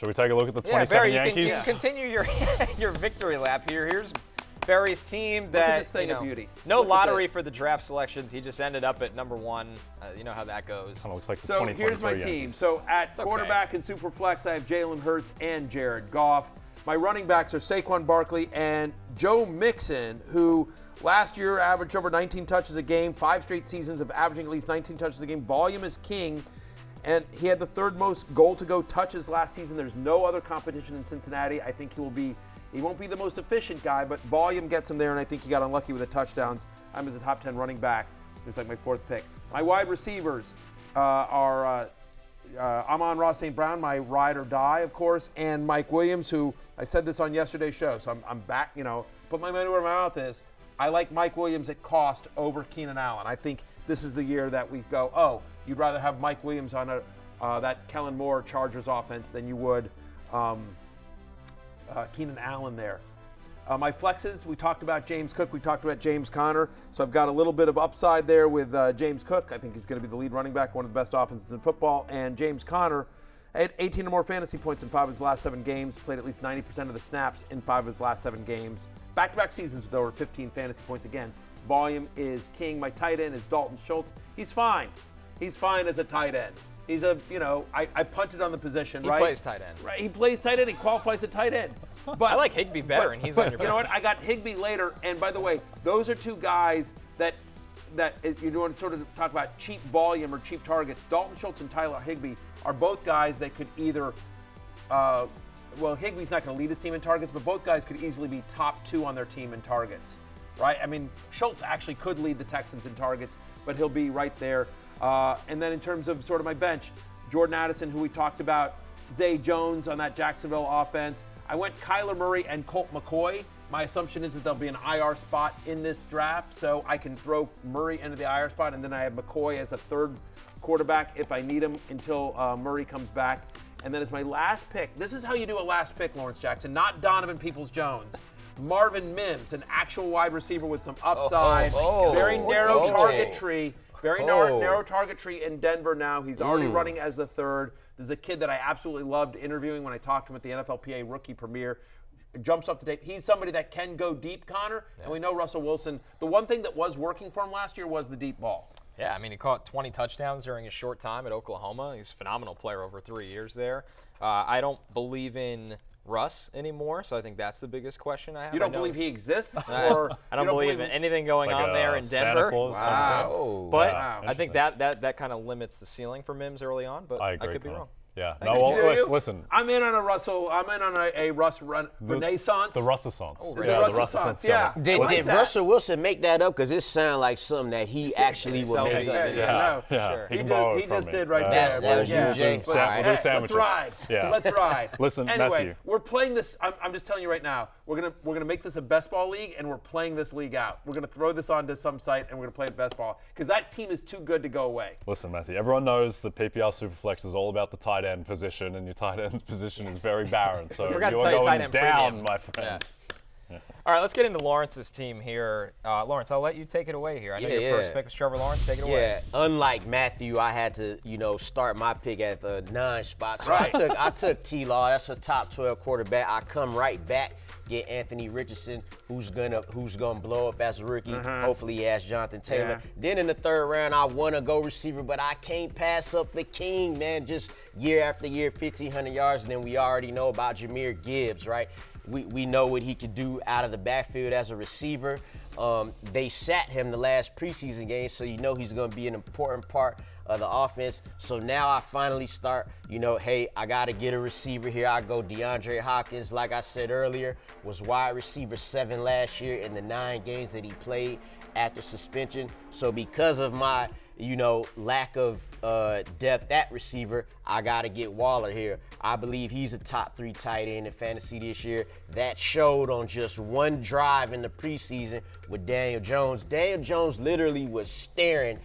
Should we take a look at the 27 Barry, Yankees? you can continue your victory lap here. Here's Barry's team Look that, at this thing of beauty. no Look at lottery this. for the draft selections. He just ended up at number 1. You know how that goes. Kind of looks like the So 2023 here's my team. Yankees. So at okay. quarterback and Superflex, I have Jalen Hurts and Jared Goff. My running backs are Saquon Barkley and Joe Mixon, who last year averaged over 19 touches a game, 5 straight seasons of averaging at least 19 touches a game. Volume is king, and he had the 3rd most goal-to-go touches last season. There's no other competition in Cincinnati. I think he won't be the most efficient guy, but volume gets him there, and I think he got unlucky with the touchdowns. I'm as a top 10 running back. It's like my 4th pick. My wide receivers are Amon-Ra St. Brown, my ride or die, of course, and Mike Williams, who I said this on yesterday's show, so I'm back, put my money where my mouth is. I like Mike Williams at cost over Keenan Allen. I think this is the year that we go, oh, you'd rather have Mike Williams on that Kellen Moore Chargers offense than you would Keenan Allen there. My flexes, we talked about James Cook, we talked about James Conner, so I've got a little bit of upside there with James Cook. I think he's going to be the lead running back, one of the best offenses in football, and James Conner had 18 or more fantasy points in 5 of his last 7 games, played at least 90% of the snaps in 5 of his last 7 games. Back-to-back seasons with over 15 fantasy points again. Volume is king. My tight end is Dalton Schultz. He's fine. He's fine as a tight end. He's I punted on the position, right? He plays tight end. Right, he plays tight end. He qualifies at tight end. But I like Higbee better, and he's on your You know what? I got Higbee later, and by the way, those are 2 guys that you want to sort of talk about cheap volume or cheap targets. Dalton Schultz and Tyler Higbee are both guys that could either, Higbee's not going to lead his team in targets, but both guys could easily be top 2 on their team in targets, right? I mean, Schultz actually could lead the Texans in targets, but he'll be right there. And then in terms of sort of my bench, Jordan Addison, who we talked about, Zay Jones on that Jacksonville offense. I went Kyler Murray and Colt McCoy. My assumption is that there'll be an IR spot in this draft, so I can throw Murray into the IR spot, and then I have McCoy as a 3rd quarterback if I need him until Murray comes back. And then as my last pick, this is how you do a last pick, Lawrence Jackson, not Donovan Peoples-Jones. Marvin Mims, an actual wide receiver with some upside, very narrow target tree. Very narrow target tree in Denver now. He's already running as the 3rd. This is a kid that I absolutely loved interviewing when I talked to him at the NFLPA rookie premiere. Jumps off the tape. He's somebody that can go deep, Connor, and we know Russell Wilson. The one thing that was working for him last year was the deep ball. Yeah, I mean, he caught 20 touchdowns during his short time at Oklahoma. He's a phenomenal player over 3 years there. I don't believe in Russ anymore, so I think that's the biggest question I have. You don't believe he exists? Or I don't believe in anything going on there in Denver. Wow. But I think that kind of limits the ceiling for Mims early on, but I could be wrong. Yeah. No, well, listen. I'm in on a Russ renaissance. The Russessance. The Russessance, yeah. Did Russell Wilson make that up? Because it sounds like something that he actually would make up. Yeah. He just did right there. That was you, Jay. Let's ride. Yeah. Let's ride. Listen, anyway, Matthew. we're playing this. I'm just telling you right now. We're gonna make this a best ball league, and we're playing this league out. We're gonna throw this onto some site, and we're gonna play it best ball because that team is too good to go away. Listen, Matthew. Everyone knows the PPR Superflex is all about the tight end position, and your tight end position is very barren. So you're going down, my friend. Yeah. All right, let's get into Lawrence's team here. Lawrence, I'll let you take it away here. I know your first pick was Trevor Lawrence. Take it away. Yeah, unlike Matthew, I had to, start my pick at the 9 spot. So right. I took T-Law. That's a top 12 quarterback. I come right back, get Anthony Richardson, who's gonna blow up as a rookie. Hopefully he has Jonathan Taylor. Yeah. Then in the 3rd round, I want to go receiver, but I can't pass up the king, man. Just year after year, 1,500 yards, and then we already know about Jahmyr Gibbs, right? We know what he could do out of the backfield as a receiver. They sat him the last preseason game, so he's going to be an important part of the offense. So now I finally start, hey, I got to get a receiver here. I go DeAndre Hopkins, like I said earlier, was wide receiver 7 last year in the 9 games that he played after suspension. So because of my, lack of depth at receiver, I got to get Waller here. I believe he's a top 3 tight end in fantasy this year. That showed on just one drive in the preseason with Daniel Jones. Daniel Jones literally was staring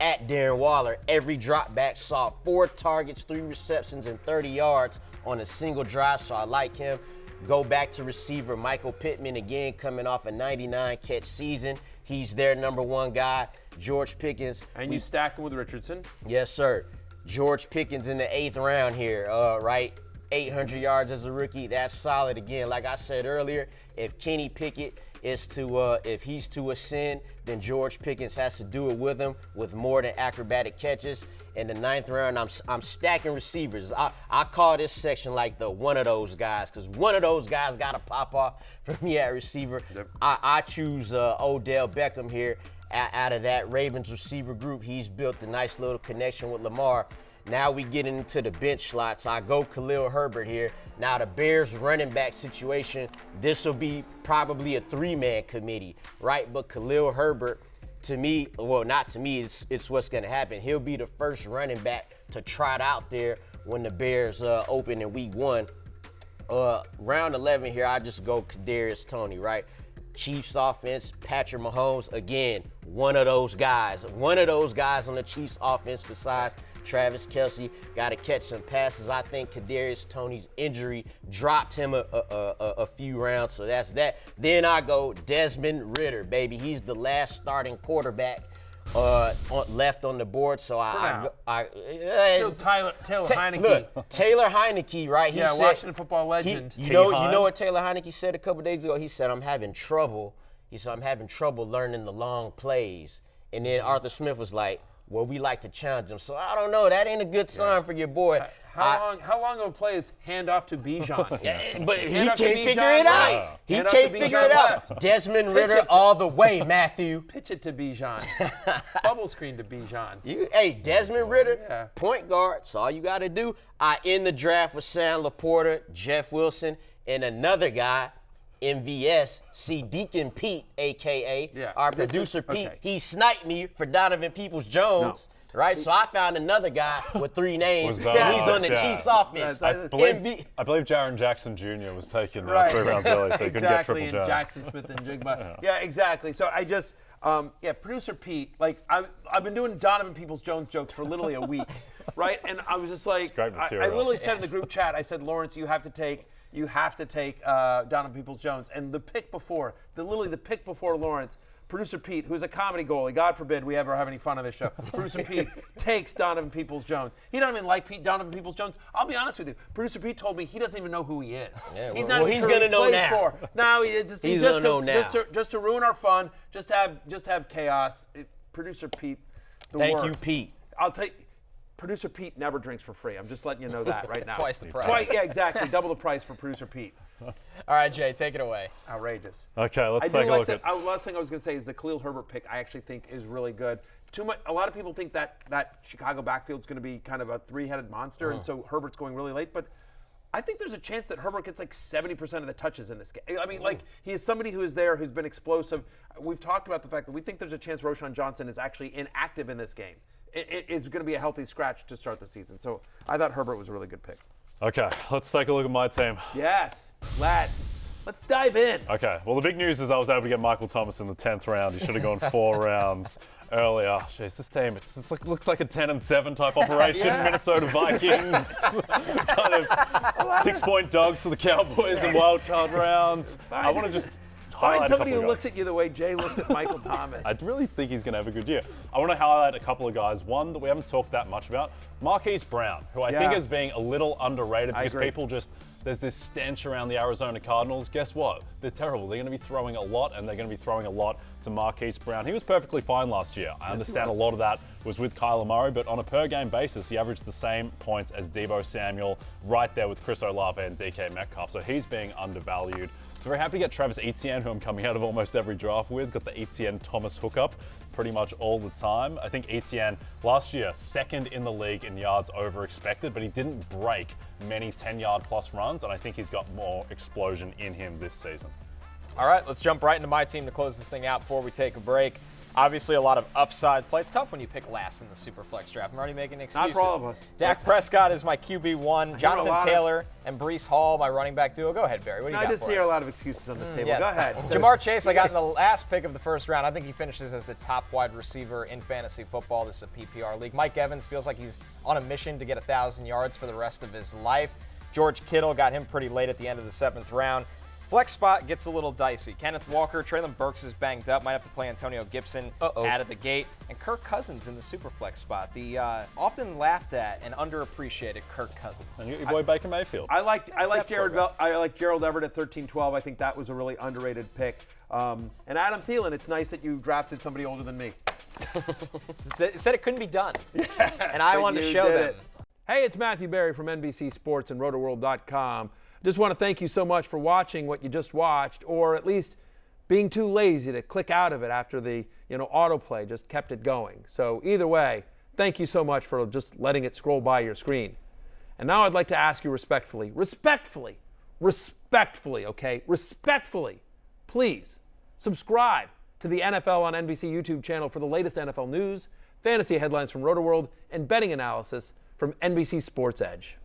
at Darren Waller. Every drop back saw 4 targets, 3 receptions, and 30 yards on a single drive, so I like him. Go back to receiver Michael Pittman, again coming off a 99-catch season. He's their number 1 guy. George Pickens. And you stack him with Richardson. Yes, sir. George Pickens in the 8th round here, right? 800 yards as a rookie. That's solid. Again, like I said earlier, if Kenny Pickett if he's to ascend, then George Pickens has to do it with him with more than acrobatic catches. In the 9th round, I'm stacking receivers. I call this section like the one of those guys, because one of those guys got to pop off for me at receiver. Yep. I choose Odell Beckham here out of that Ravens receiver group. He's built a nice little connection with Lamar. Now we get into the bench slots. I go Khalil Herbert here. Now the Bears running back situation, this will be probably a 3-man committee, right? But Khalil Herbert, to me, well, not to me, it's what's going to happen. He'll be the first running back to trot out there when the Bears open in week 1. Round 11 here, I just go Kadarius Toney, right? Chiefs offense, Patrick Mahomes, again, one of those guys on the Chiefs offense besides Travis Kelce. Got to catch some passes. I think Kadarius Toney's injury dropped him a few rounds, so that's that. Then I go Desmond Ridder, baby. He's the last starting quarterback left on the board, so Taylor Heineke. Look, Taylor Heineke, right? He said, Washington football legend. You know what Taylor Heineke said a couple days ago? He said, I'm having trouble learning the long plays. And then Arthur Smith was like, well, we like to challenge him. So I don't know. That ain't a good sign for your boy. How long of a play is handoff to Bijan? But he can't figure it out. He can't figure it out. Desmond Ridder all the way, Matthew. Pitch it to Bijan. Bubble screen to Bijan. Hey, Desmond Ridder, point guard. That's all you got to do. I end the draft with Sam Laporta, Jeff Wilson, and another guy, MVS, C. Deacon Pete, a.k.a. our producer Pete. He sniped me for Donovan Peoples-Jones. No. Right, so I found another guy with 3 names, and he's on the Chiefs offense. I believe Jaron Jackson Jr. was taken 3 rounds early, so he couldn't get triple J. Jackson Smith and Jigba. Yeah, exactly. So I just, producer Pete, like I've been doing Donovan Peoples-Jones jokes for literally a week, right? And I was just like, I literally said in the group chat, I said, Lawrence, you have to take Donovan Peoples-Jones. And the pick before Lawrence, producer Pete, who's a comedy goalie, God forbid we ever have any fun on this show, producer Pete takes Donovan Peoples-Jones. He doesn't even like Donovan Peoples-Jones. I'll be honest with you. Producer Pete told me he doesn't even know who he is. Yeah, he's going to know now. No, he's going to know now. Just to ruin our fun, just have chaos. Producer Pete, Thank you, Pete. I'll take. Producer Pete never drinks for free. I'm just letting you know that right now. Twice the price. Yeah, exactly. Double the price for Producer Pete. All right, Jay, take it away. Outrageous. Okay, let's take a look at. Last thing I was going to say is the Khalil Herbert pick. I actually think is really good. A lot of people think that Chicago backfield is going to be kind of a 3-headed monster, and so Herbert's going really late. But I think there's a chance that Herbert gets like 70% of the touches in this game. I mean, like he is somebody who is there, who's been explosive. We've talked about the fact that we think there's a chance Roschon Johnson is actually inactive in this game. It is going to be a healthy scratch to start the season. So I thought Herbert was a really good pick. Okay, let's take a look at my team. Yes, let's dive in. Okay, well, the big news is I was able to get Michael Thomas in the 10th round. He should have gone 4 rounds earlier. Jeez, this team, looks like a 10-7 type operation. Minnesota Vikings, kind of 6-point dogs to the Cowboys in wild card rounds. I want to just find somebody who looks at you the way Jay looks at Michael Thomas. I really think he's going to have a good year. I want to highlight a couple of guys. One that we haven't talked that much about, Marquise Brown, who I think is being a little underrated because people there's this stench around the Arizona Cardinals. Guess what? They're terrible. They're going to be throwing a lot, and they're going to be throwing a lot to Marquise Brown. He was perfectly fine last year. I understand a lot of that was with Kyler Murray, but on a per-game basis, he averaged the same points as Deebo Samuel, right there with Chris Olave and DK Metcalf. So he's being undervalued. So very happy to get Travis Etienne, who I'm coming out of almost every draft with. Got the Etienne-Thomas hookup pretty much all the time. I think Etienne, last year, 2nd in the league in yards over expected, but he didn't break many 10-yard plus runs, and I think he's got more explosion in him this season. All right, let's jump right into my team to close this thing out before we take a break. Obviously, a lot of upside play. It's tough when you pick last in the Superflex draft. I'm already making excuses. Not for all of us. Dak Prescott is my QB1. Jonathan Taylor and Breece Hall, my running back duo. Go ahead, Barry. What do you got for us? I just hear a lot of excuses on this table. Go ahead. Jamar Chase, I got in the last pick of the first round. I think he finishes as the top wide receiver in fantasy football. This is a PPR league. Mike Evans feels like he's on a mission to get 1,000 yards for the rest of his life. George Kittle, got him pretty late at the end of the 7th round. Flex spot gets a little dicey. Kenneth Walker, Traylon Burks is banged up. Might have to play Antonio Gibson out of the gate. And Kirk Cousins in the Superflex spot. The often laughed at and underappreciated Kirk Cousins. And your boy Baker Mayfield. I like Gerald Everett at 13-12. I think that was a really underrated pick. And Adam Thielen, it's nice that you drafted somebody older than me. It said it couldn't be done. And I wanted to show them. Hey, it's Matthew Berry from NBC Sports and Rotoworld.com. Just want to thank you so much for watching what you just watched, or at least being too lazy to click out of it after the autoplay just kept it going. So either way, thank you so much for just letting it scroll by your screen. And now I'd like to ask you respectfully, please subscribe to the NFL on NBC YouTube channel for the latest NFL news, fantasy headlines from Rotoworld, and betting analysis from NBC Sports Edge.